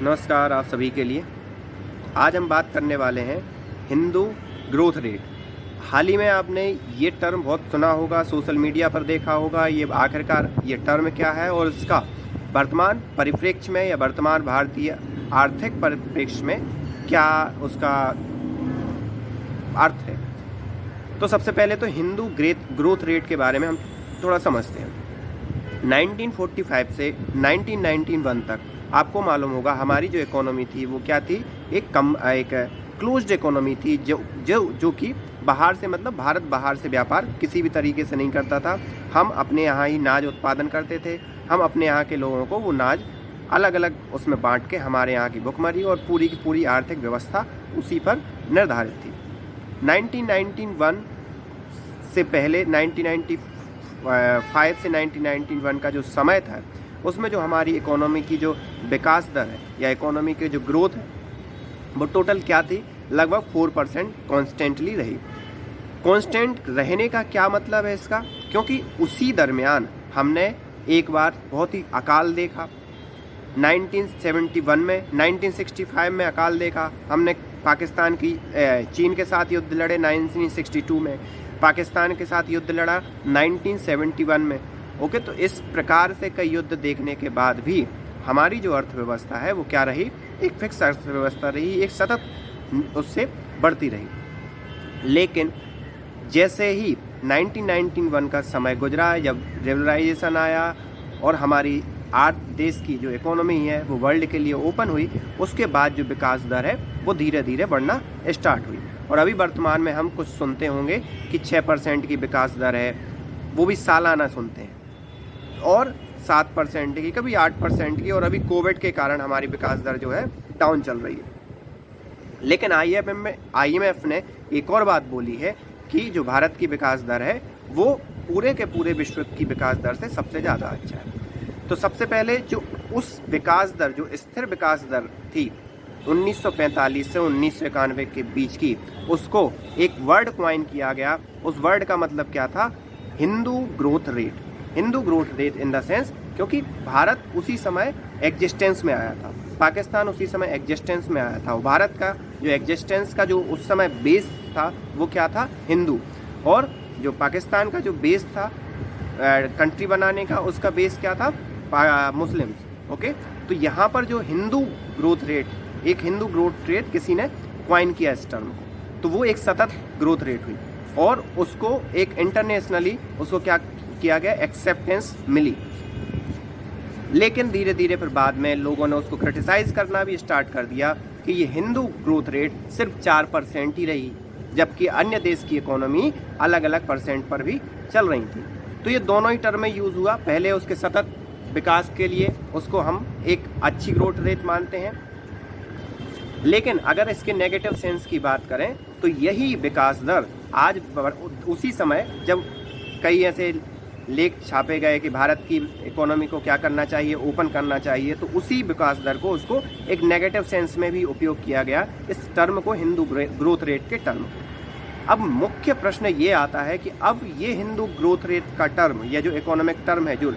नमस्कार आप सभी के लिए। आज हम बात करने वाले हैं हिंदू ग्रोथ रेट। हाल ही में आपने ये टर्म बहुत सुना होगा, सोशल मीडिया पर देखा होगा। ये आखिरकार ये टर्म क्या है और इसका वर्तमान परिप्रेक्ष्य में या वर्तमान भारतीय आर्थिक परिप्रेक्ष्य में क्या उसका अर्थ है। तो सबसे पहले तो हिंदू ग्रोथ रेट के बारे में हम थोड़ा समझते हैं। 1945 से 1991 तक आपको मालूम होगा हमारी जो इकोनॉमी थी वो क्या थी, एक क्लोज्ड इकोनॉमी थी जो कि बाहर से, मतलब भारत बाहर से व्यापार किसी भी तरीके से नहीं करता था। हम अपने यहाँ ही नाज उत्पादन करते थे। हम अपने यहाँ के लोगों को वो नाज अलग अलग उसमें बांट के हमारे यहाँ की भुखमरी और पूरी की पूरी आर्थिक व्यवस्था उसी पर निर्धारित थी। 1991 से पहले 1995 से 1991 का जो समय था उसमें जो हमारी इकोनॉमी की जो विकास दर है या इकोनॉमी की जो ग्रोथ है वो टोटल क्या थी, लगभग 4% कॉन्स्टेंटली रही। कॉन्स्टेंट रहने का क्या मतलब है इसका, क्योंकि उसी दरमियान हमने एक बार बहुत ही अकाल देखा। 1971 में, 1965 में अकाल देखा हमने। पाकिस्तान की चीन के साथ युद्ध लड़े 1962 में, पाकिस्तान के साथ युद्ध लड़ा 1971 में। ओके, तो इस प्रकार से कई युद्ध देखने के बाद भी हमारी जो अर्थव्यवस्था है वो क्या रही, एक फिक्स अर्थव्यवस्था रही, एक सतत उससे बढ़ती रही। लेकिन जैसे ही 1991 का समय गुजरा, जब रेगुलराइजेशन आया और हमारी देश की जो इकोनॉमी है वो वर्ल्ड के लिए ओपन हुई, उसके बाद जो विकास दर है वो धीरे धीरे बढ़ना स्टार्ट हुई। और अभी वर्तमान में हम कुछ सुनते होंगे कि 6% की विकास दर है, वो भी सालाना सुनते हैं, और 7% की, कभी 8% की, और अभी कोविड के कारण हमारी विकास दर जो है डाउन चल रही है। लेकिन IMF ने एक और बात बोली है कि जो भारत की विकास दर है वो पूरे के पूरे विश्व की विकास दर से सबसे ज़्यादा अच्छा है। तो सबसे पहले जो उस विकास दर, जो स्थिर विकास दर थी 1945 से 1991 के बीच की, उसको एक वर्ड क्वाइन किया गया। उस वर्ड का मतलब क्या था, Hindu growth rate. Hindu growth rate in the sense, क्योंकि भारत उसी समय एग्जिस्टेंस में आया था, पाकिस्तान उसी समय एग्जिस्टेंस में आया था। भारत का जो एग्जिस्टेंस का जो उस समय बेस था वो क्या था, हिंदू। और जो पाकिस्तान का जो बेस था कंट्री बनाने का, उसका बेस क्या था, मुस्लिम्स। ओके, तो यहाँ पर जो हिंदू ग्रोथ रेट, एक हिंदू ग्रोथ रेट किसी ने क्वाइन किया इस टर्म को, तो वो एक सतत ग्रोथ रेट हुई और उसको एक इंटरनेशनली उसको क्या किया गया, एक्सेप्टेंस मिली। लेकिन धीरे धीरे फिर बाद में लोगों ने उसको क्रिटिसाइज करना भी स्टार्ट कर दिया कि ये हिंदू ग्रोथ रेट सिर्फ 4% ही रही, जबकि अन्य देश की इकोनॉमी अलग अलग परसेंट पर भी चल रही थी। तो ये दोनों ही टर्म में यूज़ हुआ। पहले उसके सतत विकास के लिए उसको हम एक अच्छी ग्रोथ रेट मानते हैं, लेकिन अगर इसके नेगेटिव सेंस की बात करें तो यही विकास दर आज उसी समय जब कई ऐसे लेख छापे गए कि भारत की इकोनॉमी को क्या करना चाहिए, ओपन करना चाहिए, तो उसी विकास दर को उसको एक नेगेटिव सेंस में भी उपयोग किया गया, इस टर्म को, हिंदू ग्रोथ रेट के टर्म को। अब मुख्य प्रश्न ये आता है कि अब ये हिंदू ग्रोथ रेट का टर्म या जो इकोनॉमिक टर्म है, जो